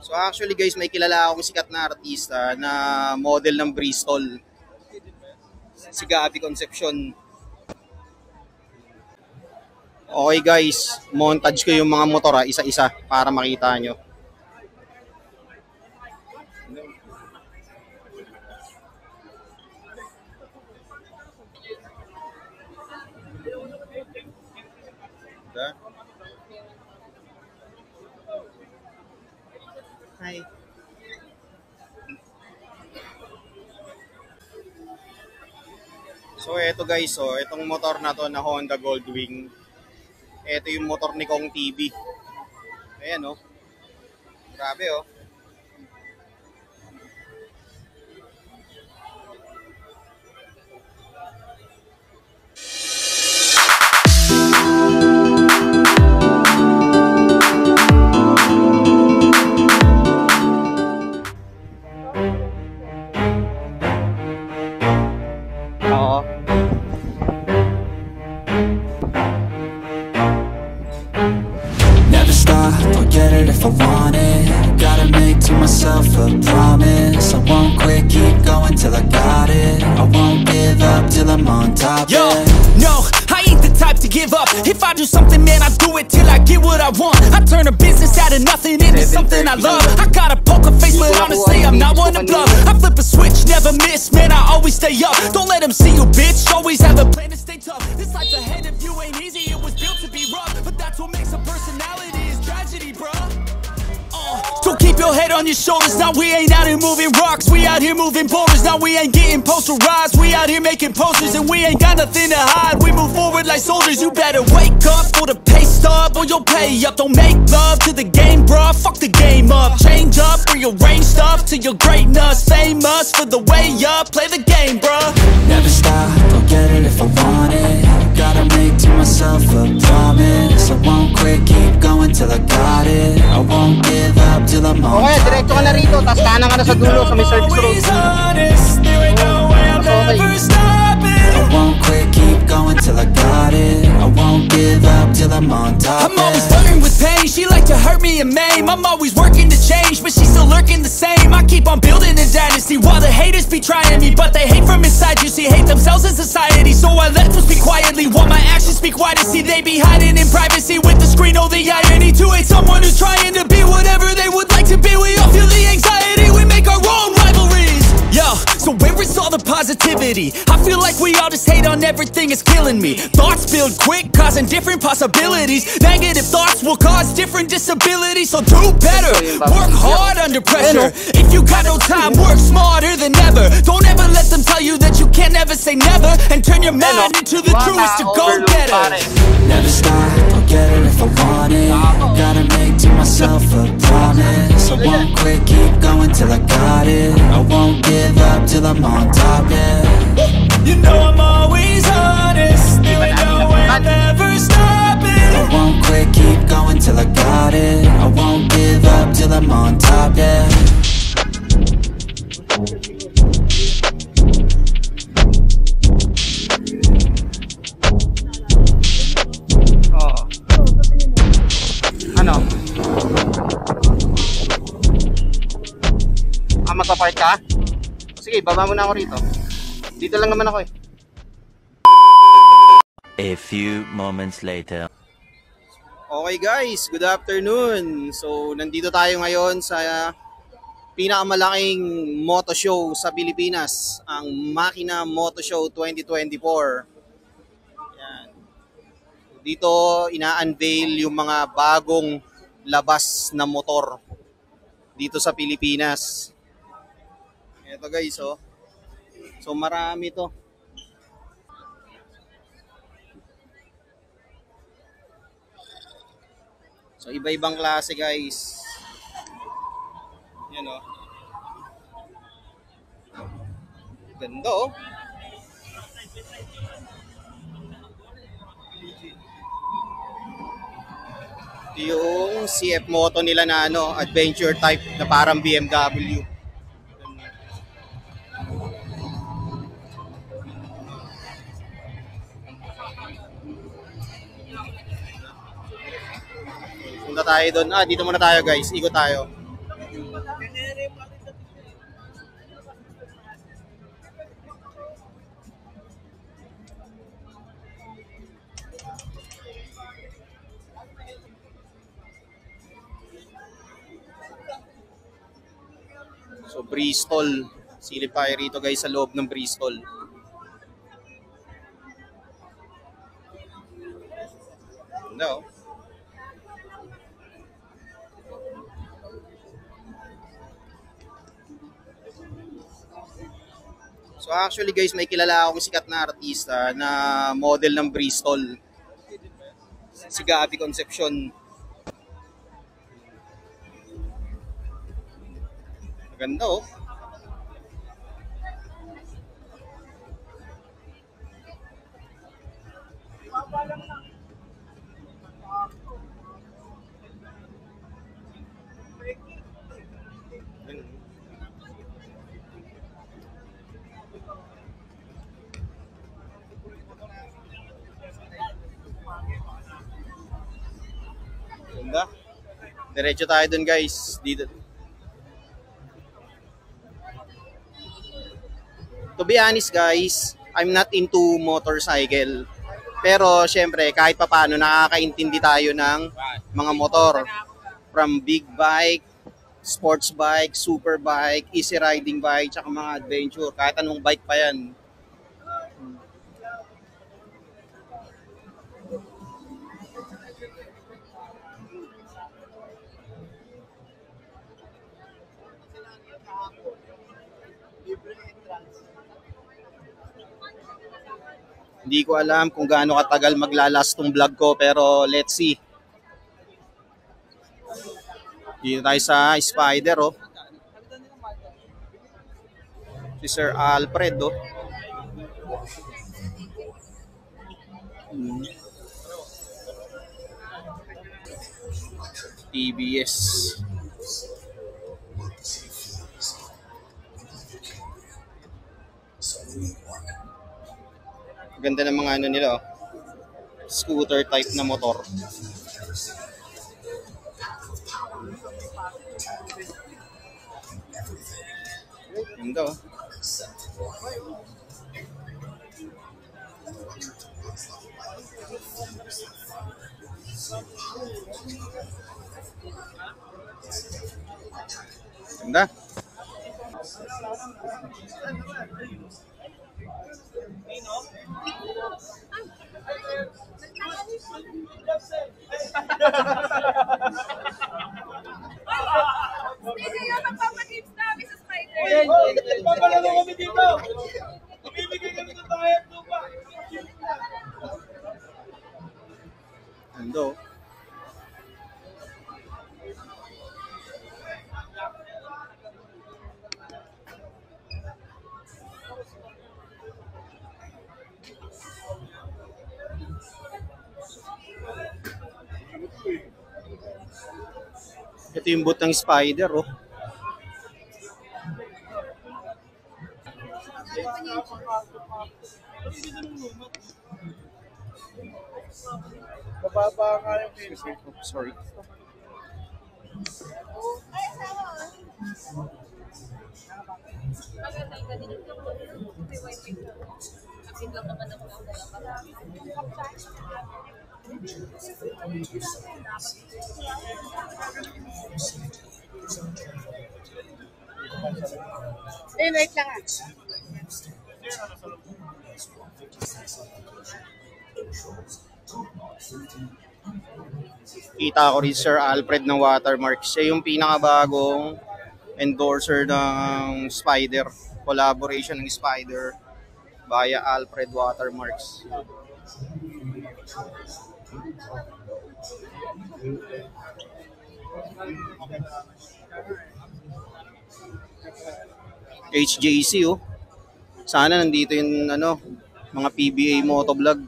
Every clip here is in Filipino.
So actually guys, may kilala akong sikat na artista na model ng Bristol. Si Gabby Concepcion. Okay guys, montage ko yung mga motor isa-isa para makita nyo. Hi. So eto guys, itong motor na to na Honda Goldwing. Ito yung motor ni Kong TV. Ayan Grabe If I want it, gotta make to myself a promise. I won't quit, keep going till I got it. I won't give up till I'm on top. Yo, no, I ain't the type to give up. If I do something, man, I do it till I get what I want. I turn a business out of nothing into something I love. I got a poker face, but honestly, I'm not one to bluff. I flip a switch, never miss, man, I always stay up. Don't let them see you, bitch, always have a plan to stay tough. This life ahead of you ain't easy, it was built to be rough. But that's what makes a personality, is tragedy, bruh. So keep your head on your shoulders. Now we ain't out here moving rocks, we out here moving boulders. Now we ain't getting posterized, we out here making posters. And we ain't got nothing to hide, we move forward like soldiers. You better wake up for the pay stub, or you'll pay up. Don't make love to the game, bruh, fuck the game up. Change up, rearrange stuff to your greatness. Famous for the way up, play the game, bruh. Never stop, I'll get it if I want it. Gotta make to myself a promise. I won't quit, keep going till I got it. I won't give up till I'm on top. Okay, diretso ka na rito, tapos kanan ka na sa dulo sa may service road. I won't quit, keep going till I got it. I won't give up till I'm on top. I'm always flirting with pain, she like to hurt me and maim. I'm always working to change, but she's still lurking the same. I keep on building a dynasty while the haters be trying me. But they hate from inside, you see, hate themselves in society. So I let them speak quietly while my actions speak wider. See, they be hiding in privacy with the screen. Oh, the irony to hate someone who's trying to be whatever they would like to be. We all feel the anxiety, we make our own rivalries. Yo, so where is all the positivity? I feel like we all just hate on everything, it's killing me. Thoughts build quick, causing different possibilities. Negative thoughts will cause different disabilities. So do better, work hard under pressure. If you got no time, work smarter than ever. Don't ever let them tell you that you can't never say never. And turn your mind into the truest to go getter. Never stop, I'll get it if I want it. Gotta make to myself a promise. I won't quit, keep going till I got it. I won't give up till I'm on top, yeah. You know I'm always honest, there ain't no way I'm ever stopping. I won't quit, keep going till I got it. I won't give up till I'm on top, yeah. Ano? Magpapark ka? Sige, baba mo na ako rito. Dito lang naman ako eh. A few moments later. Okay guys, good afternoon. So, nandito tayo ngayon sa pinakamalaking moto show sa Pilipinas, ang Makina Moto Show 2024. Yan. Dito ina-unveil yung mga bagong labas na motor dito sa Pilipinas. Ito guys, so marami to. So iba-ibang klase guys. Yan Ganda Yung CF Moto nila na adventure type na parang BMW. Punta tayo doon. Dito muna tayo guys. Ikot tayo. Bristol. Silip tayo rito guys sa loob ng Bristol. Ganda oh. So actually guys, may kilala akong sikat na artista na model ng Bristol. Si Gabby Concepcion. Maganda oh. Ganda. Diretso tayo dun guys. Dito. To be honest guys, I'm not into motorcycle. Pero syempre kahit papaano nakakaintindi tayo ng mga motor. From big bike, sports bike, super bike, easy riding bike, tsaka mga adventure. Kahit anong bike pa yan. Hindi ko alam kung gaano katagal maglalast tong vlog ko pero let's see. Dito tayo sa Spider oh. Si Sir Alfred oh. TBS. Ganda ng mga ano nila oh. Scooter type na motor. Ganda oh. Ganda. Hindi yung magpapatips namin sa Spider. Papalaro kami dito. Ibibigay kami ng bayad lupa. Ando. Ito yung boot ng Spider, oh. Bababa nga yung music. Oh, sorry. Wait lang ah. Kita ko rin Sir Alfred ng Watermark. Siya yung pinakabagong endorser ng Spider. Collaboration ng Spider via Alfred Watermarks. HJC oh. Sana nandito yung ano, mga PBA motovlog.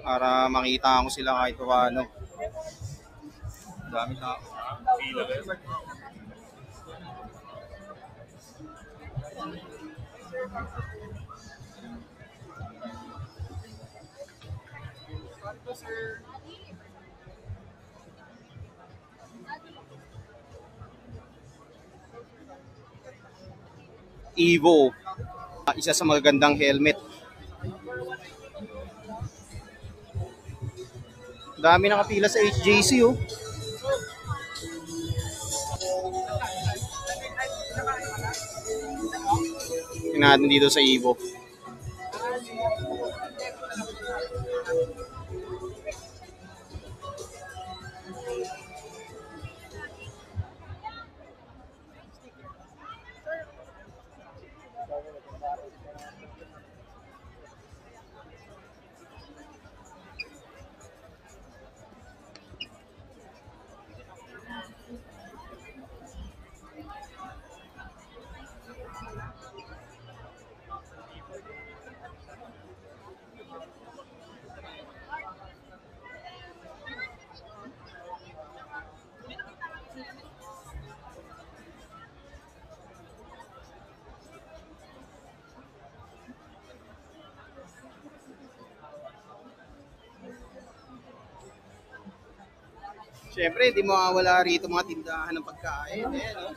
Para makita ko sila kahit paano. Dami tao. Evo, isa sa magandang helmet. Dami nakapila sa HJC, oh. Tingnan natin dito sa Evo. Siyempre, hindi mawawala rito mga tindahan ng pagkain. Ayan, no?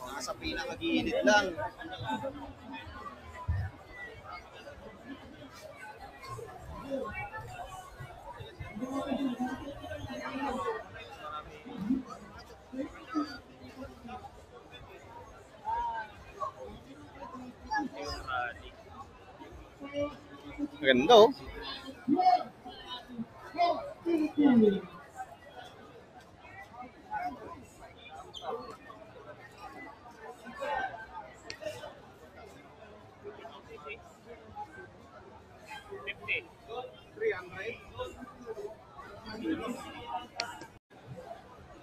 Nasa pinakagilid lang. Maganda, oh.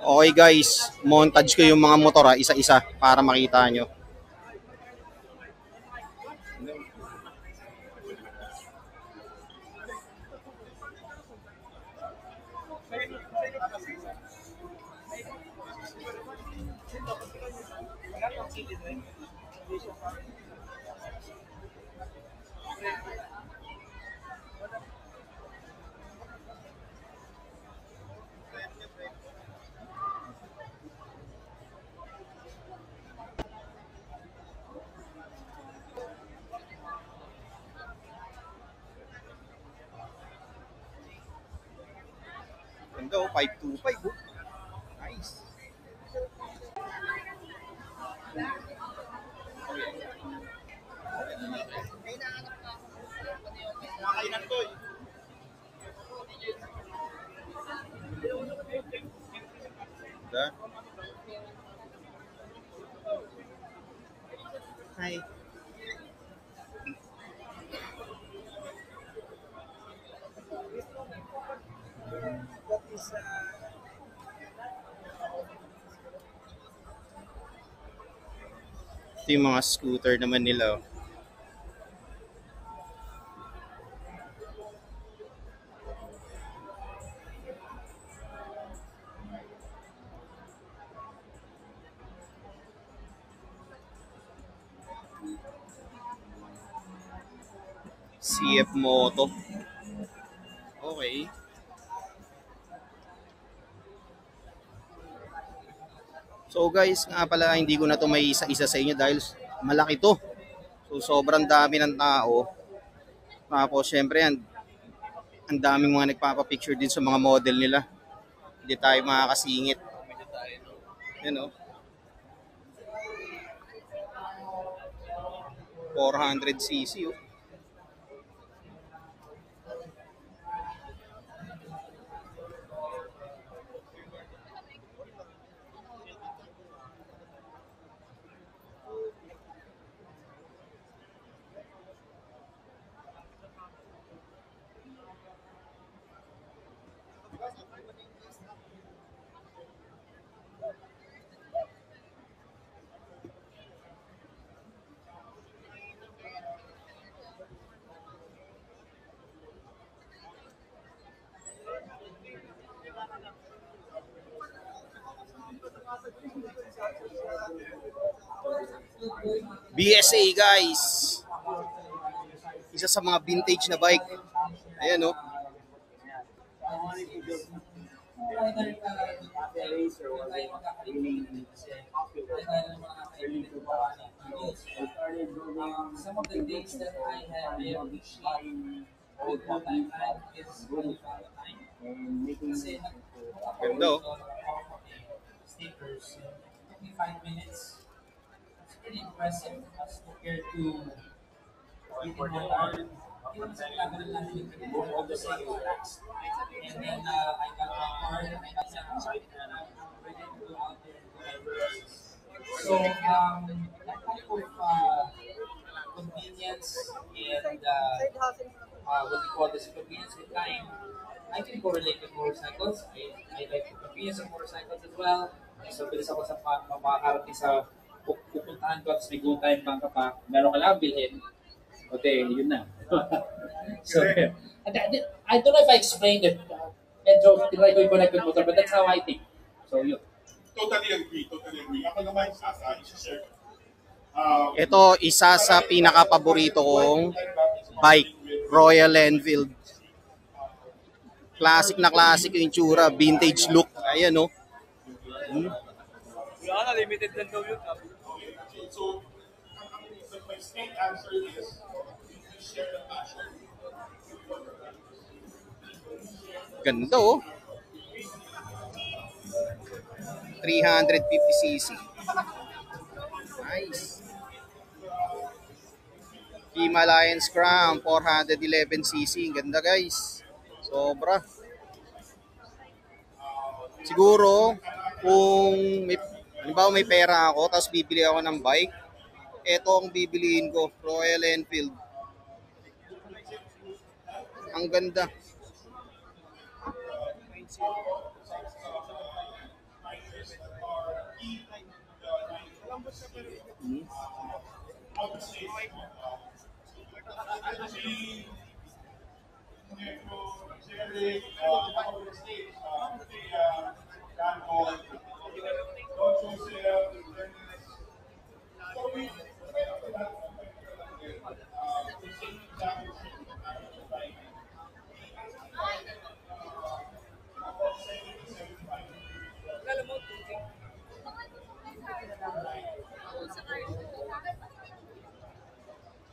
Okay guys, montage ko yung mga motor isa-isa para makita nyo. Ganda, oh, 525, oh. Nice. Makainan to, eh. Ganda. Hi. Ito yung mga scooter naman nila, oh. CF Moto. Okay. So guys, nga pala hindi ko na to may isa-isa sa inyo dahil malaki to. So sobrang dami ng tao. Tapos syempre ang daming mga nagpapapicture din sa mga model nila. Hindi tayo makakasingit. Yan, oh. 400cc, oh. BSA guys. Isa sa mga vintage na bike. Ayan, oh. Some of the dates that I have been old is Kasi Ganda, oh. stickers, it took me 5 minutes. It's pretty impressive as compared to eating my art. Hindi naman sa ginagawa lang yung all the same products. And then I got my card, I got my ready to go out there and do my works. So, that type of convenience and what we call this convenience in time, I can correlate with motorcycles. I like the convenience of motorcycles as well. So, bilis ako sa makakarating sa pupuntahan ko at may good time bang ka pa, meron ka lang bilhin. Okay, yun na. So, I don't know if I explained it. Medyo tinry ko i-connect with motor, but that's how I think. So, yun. Totally agree, totally agree. Ako naman, isa-share. Ito, isa sa pinaka-paborito kong bike, Royal Enfield. Classic na classic yung itsura, vintage look. Ayan, oh. Wala na, limited lang daw yun. So, my straight answer is, share the passion. Ganda, oh. 350cc. Nice. Himalayan Scrum, 411cc. Ganda, guys. Sobra. Siguro, kung halimbawa may pera ako, tapos bibili ako ng bike, ito ang bibiliin ko, Royal Enfield. Ang ganda.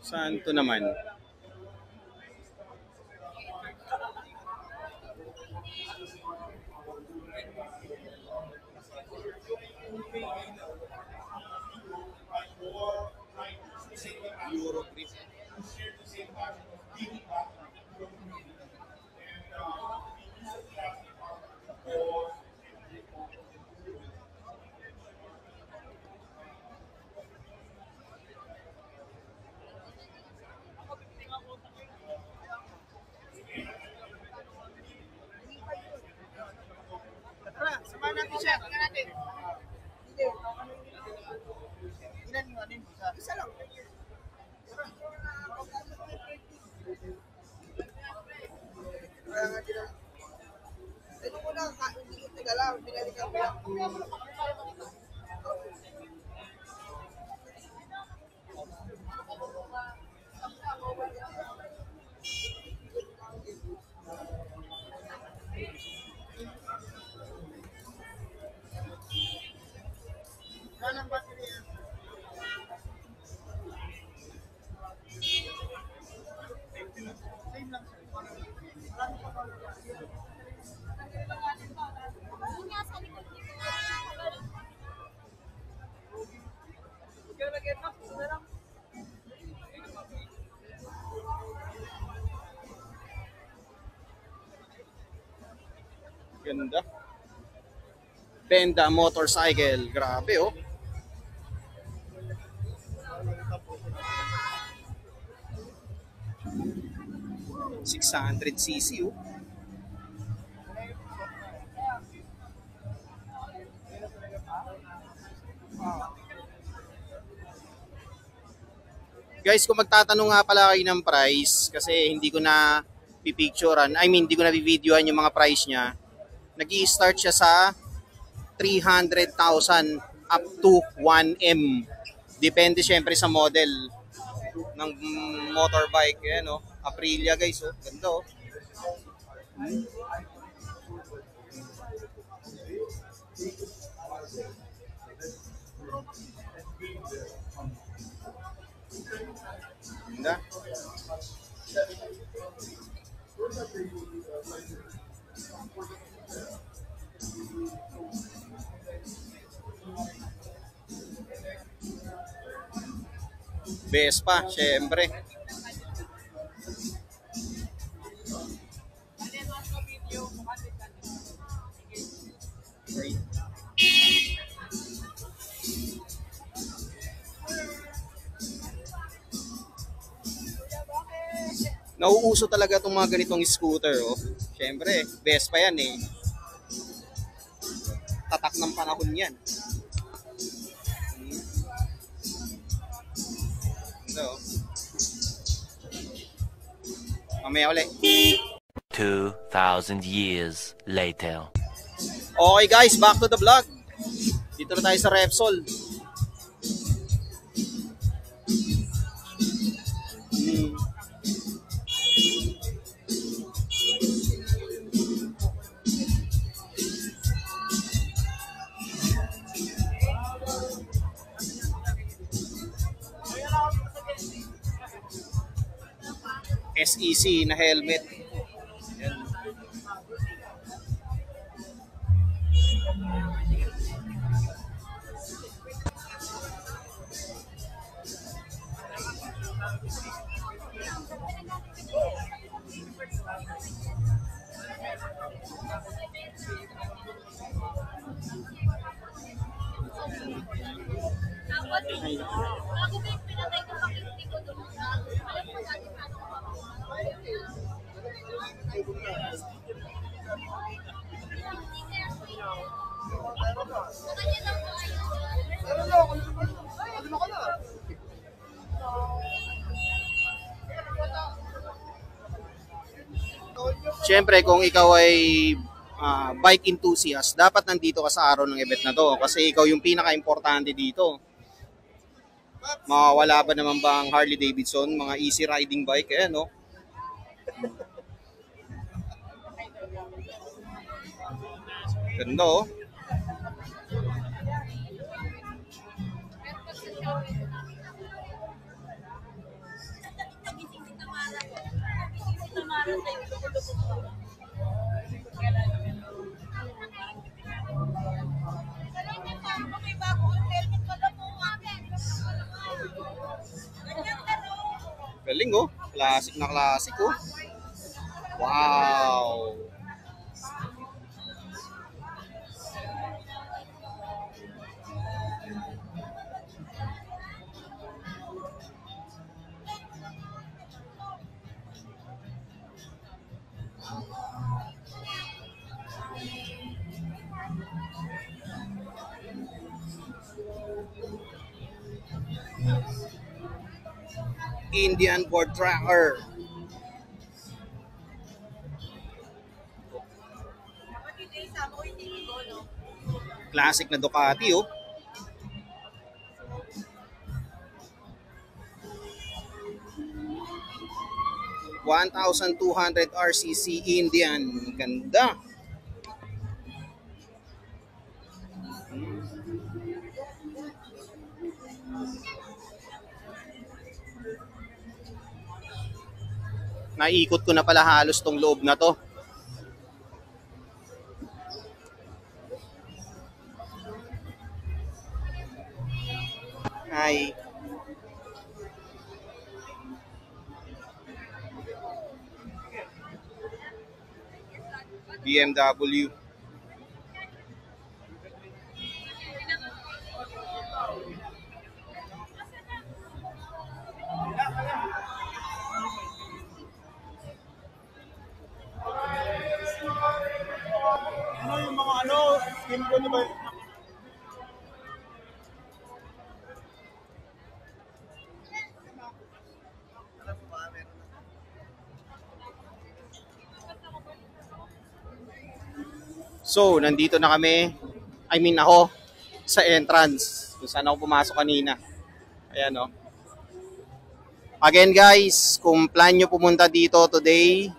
Saan to naman? Samahan natin siya. Tingnan natin. Hindi. Ilan yung ano yung isa? Isa lang. Ito ko lang, hindi taga lang. Binalikan ko lang. Ganda. Benda motorcycle. Grabe, oh. $600cc, oh. Guys, kung magtatanong nga pala kayo ng price, kasi hindi ko na pipicturean, hindi ko na videoan yung mga price niya. Nag-i-start siya sa 300,000 up to 1M. Depende syempre sa model ng motorbike. Ayan, oh. Aprilia, guys, oh. Ganda, oh. Ganda. Vespa, syempre. Nauuso talaga itong mga ganitong scooter. Oh. Syempre, Vespa yan eh. Tatak ng panahon yan. So, mamaya ulit. 2,000 years later. Okay guys, back to the vlog. Dito na tayo sa Repsol. SEC na helmet. Yan. Siyempre, kung ikaw ay bike enthusiast, dapat nandito ka sa araw ng event na to kasi ikaw yung pinaka-importante dito. Mawawala ba naman ba ang Harley Davidson, mga easy riding bike? Ayan, no? Ganda, oh. Galing, oh. Classic na classic, oh. Wow. Indian board tracker. Classic na Ducati, oh. (1,200 RCC Indian. Ganda. Naikot ko na pala halos tong loob na to. Hi. BMW. Ano yung mga skin ko na ba? So, nandito na kami. Ako sa entrance. Kung saan ako pumasok kanina. Ayan, oh. Again guys, kung plan nyo pumunta dito today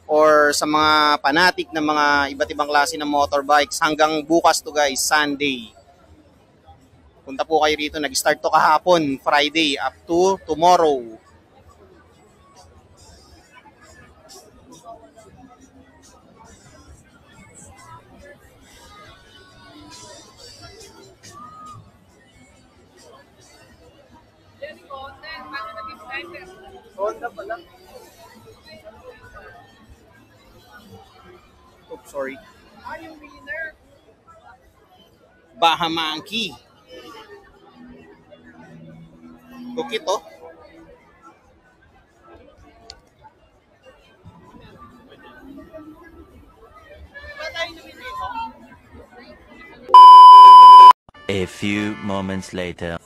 or sa mga fanatic ng mga iba't ibang klase ng motorbikes, hanggang bukas to guys, Sunday. Punta po kayo rito. Nag-start to kahapon, Friday, up to tomorrow. Baha Monkey. Cookie to. A few moments later.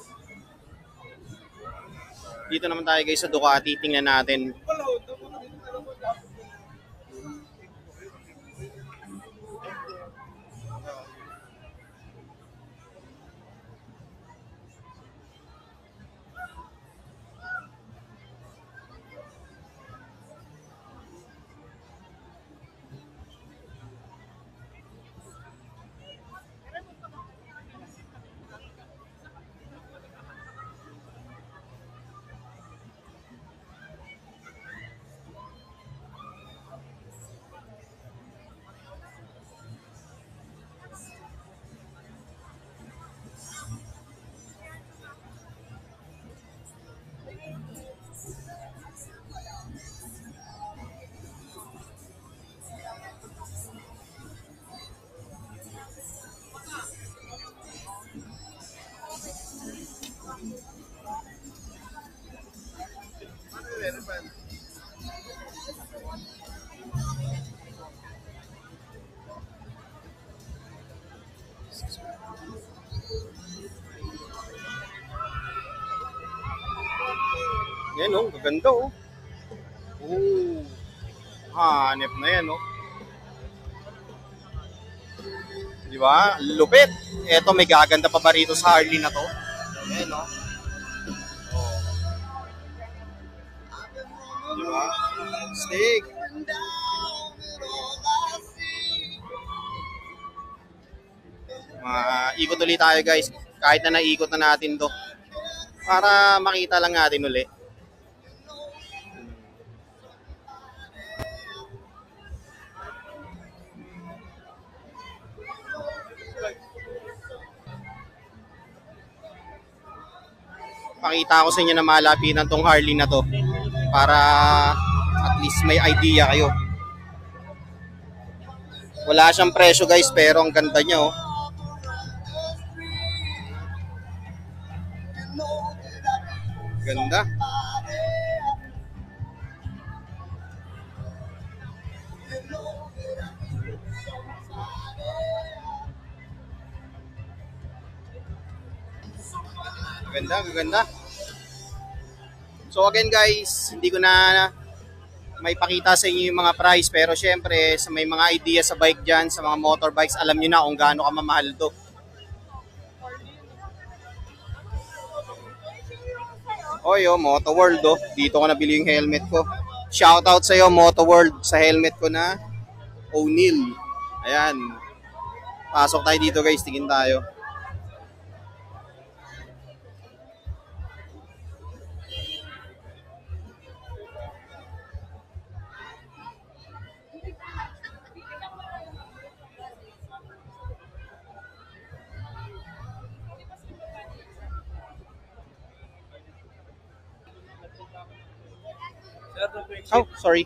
Dito naman tayo guys sa Ducati. Tingnan natin. Yan oh, gaganda oh. Oh. Hanep na yan oh. Di ba? Lupit. Eto, may gaganda pa ba rito sa Harley na to? Ayan oh. Oh. Di ba? Stick. Ikot ulit tayo guys. Kahit na naikot na natin to. Para makita lang natin ulit. Pakita ko sa inyo na malapitan tong Harley na to para at least may idea kayo. Wala siyang presyo guys pero ang ganda niya oh. Ganda. Ganda. So again guys, hindi ko na may pakita sa inyo yung mga price pero syempre sa may mga idea sa bike dyan, sa mga motorbikes, alam nyo na kung gaano kamamahal to. Oy, oh, Moto World oh. Dito ko nabili yung helmet ko. Shoutout sa iyo Moto World sa helmet ko na O'Neal. Ayan. Pasok tayo dito guys, tingin tayo. Oh, sorry.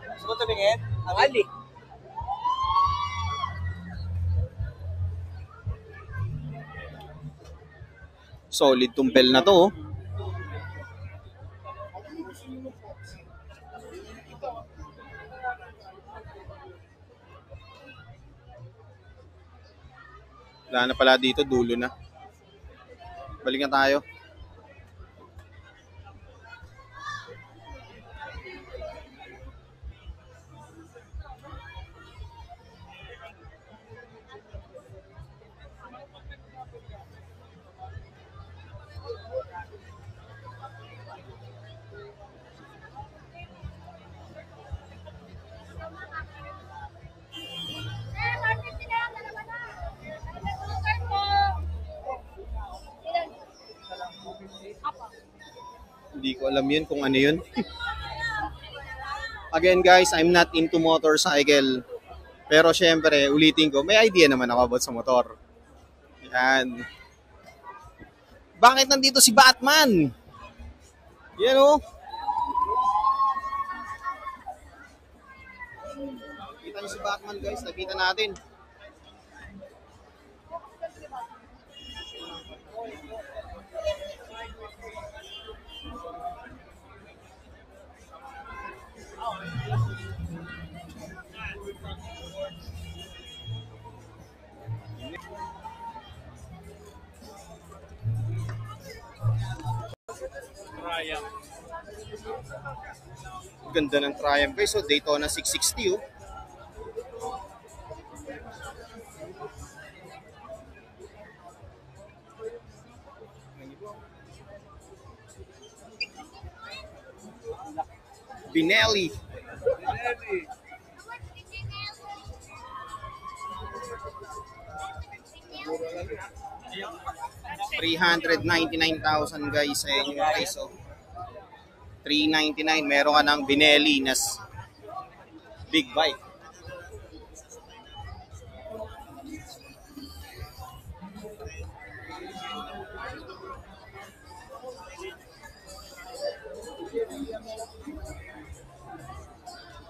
Gusto mo tumingin? Ali. Solid tong bell na to oh. Wala na pala dito, dulo na. Balik na tayo. Hindi ko alam yun kung ano yun. Again guys, I'm not into motorcycle. Pero syempre, ulitin ko, may idea naman ako about sa motor. Yan. Bakit nandito si Batman? Yan o. Kita niyo si Batman guys, nakita natin. Ganda ng Triumph guys. So Daytona 660 oh. Binelli. $399,000 guys sa inyo guys. So $399, meron ka ng Binelli na big bike.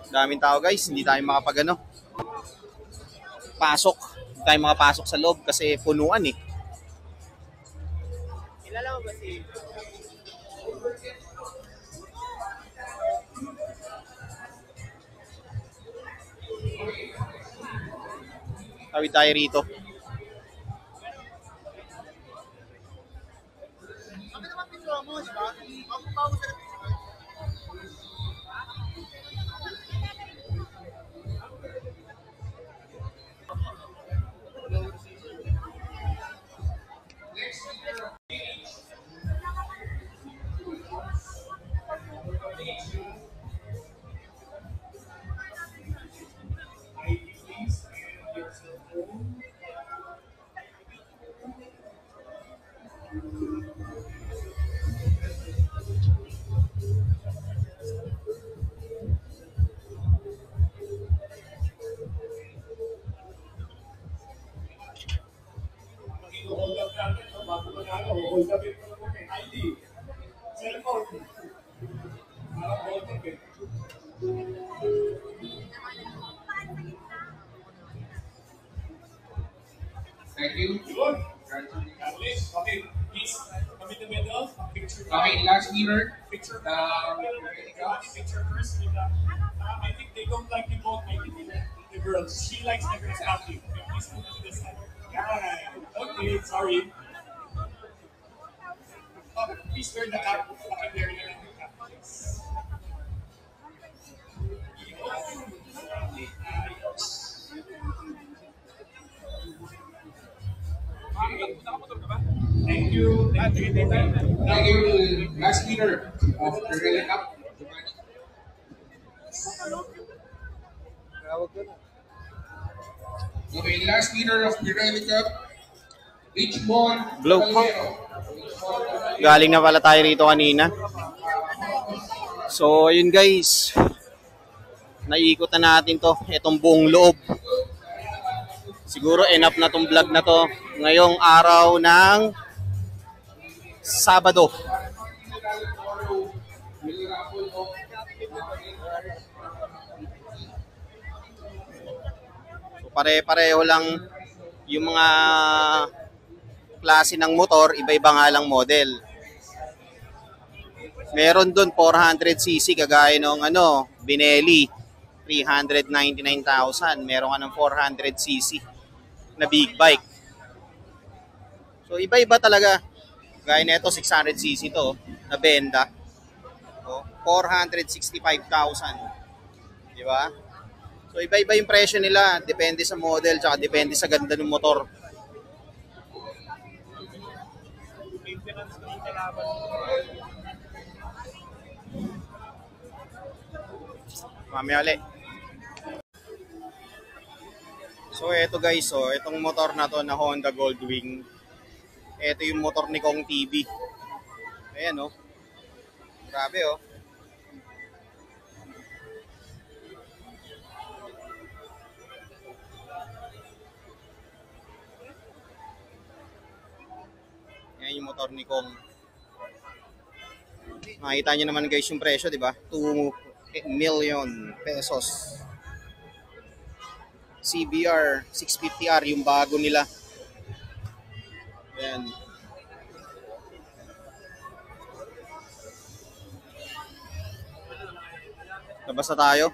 Daming tao guys, hindi tayo makapag pasok. Hindi tayo makapasok sa loob kasi punuan eh. Kilala mo ba si tawid tayo rito. Thank you. Okay, please come in the middle. Picture. Okay, last mirror. Picture. Picture first. I think they don't like you both. I think the girls. She likes the girls happy. Okay, please move to this side. Yeah. Okay, sorry. Oh, please turn the cap. Okay, there you go. Thank you. Thank you. Last leader of the Rally Cup. Okay, last leader of the Rally Cup, Richmond Glow. Caballero. Galing na pala tayo rito kanina. So, ayun guys. Naiikot na natin to. Itong buong loob. Siguro enough na tong vlog na to. Ngayong araw ng Sabado. So, pare-pareho lang yung mga klase ng motor, iba-iba nga lang model. Meron doon 400cc kagaya ng Binelli, 399,000. Meron ka ng 400cc na big bike. So iba-iba talaga. Gaya nito 600cc to na benda. So, 465,000. Di ba? So iba-iba yung presyo nila, depende sa model tsaka depende sa ganda ng motor. Mamaya ulit. So eto guys, so itong motor na to na Honda Goldwing. Ito yung motor ni Kong TV. Ayan oh. Grabe oh. Yan yung motor ni Kong. Makita nyo naman guys yung presyo, di ba? 2 million pesos. CBR 650R yung bago nila. Ayan. Labas na tayo.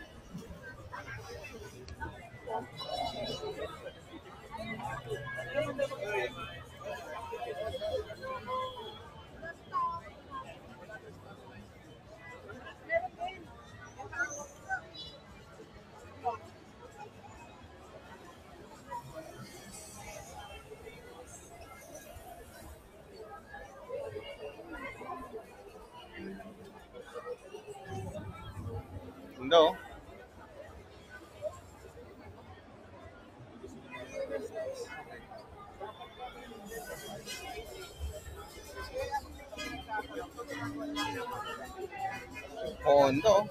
Ganda oh. Honda oh.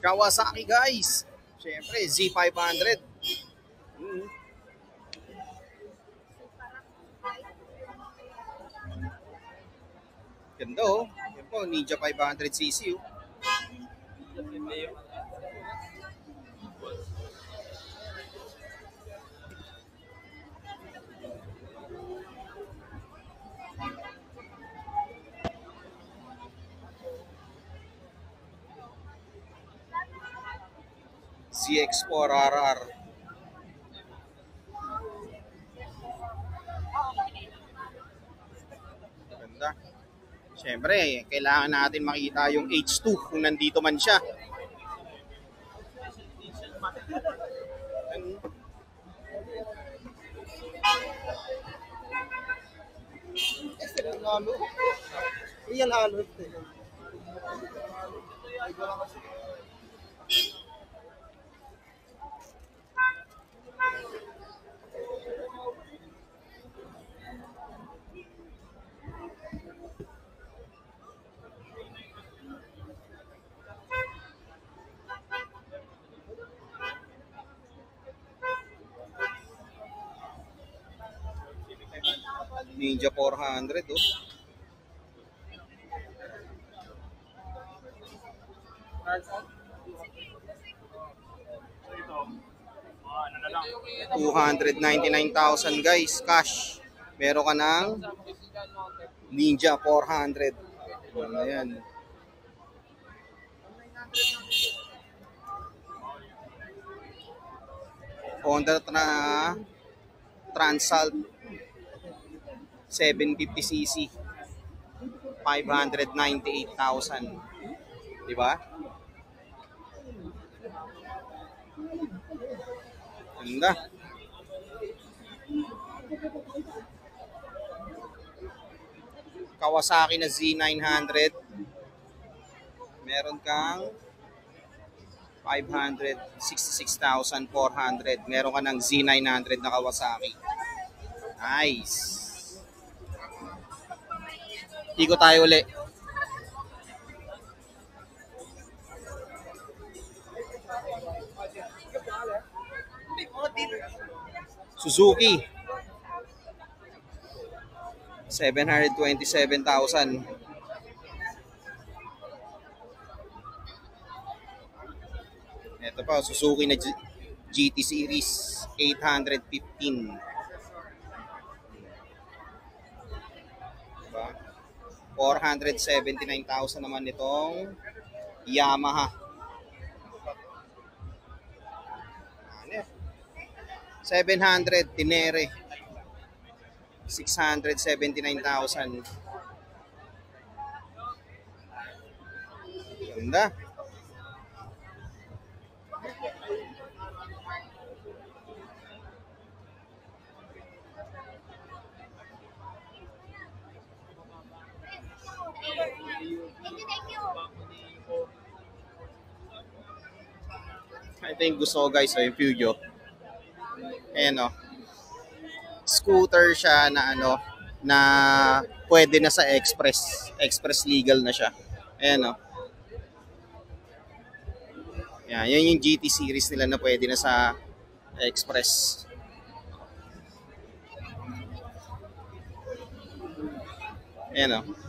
Kawasaki guys. Siyempre, Z500. Ganda oh. Yan po, Ninja 500cc oh. ZX4RR. Ganda. Siyempre, kailangan natin makita yung H2 kung nandito man siya. Real halo. Ninja 400 oh. $299,000 guys, cash. Meron ka ng Ninja 400. Ayan. Honda Transalt 750cc. 598,000. Diba? Ganda. Kawasaki na Z900. Meron kang 566,400. Meron ka ng Z900 na Kawasaki. Nice. Ikot tayo uli. Suzuki. 727,000. Ito pa, Suzuki na GT Series 815. Diba? 479,000 naman itong Yamaha. 700 Tenere. 679,000. Ganda. Ito yung gusto ko guys, yung Peugeot. Ayan o. Scooter siya na ano, na pwede na sa express. Express legal na siya. Ayan o. Yan, yun yung GT series nila na pwede na sa express. Ayan o.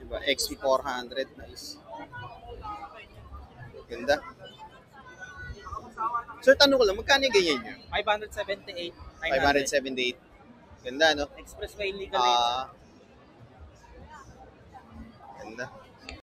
Diba? XP400, nice. Ganda. Sir, tanong ko lang, magkano yung ganyan nyo? 578. 578. Ganda, no? Expressway legal rate. Ganda.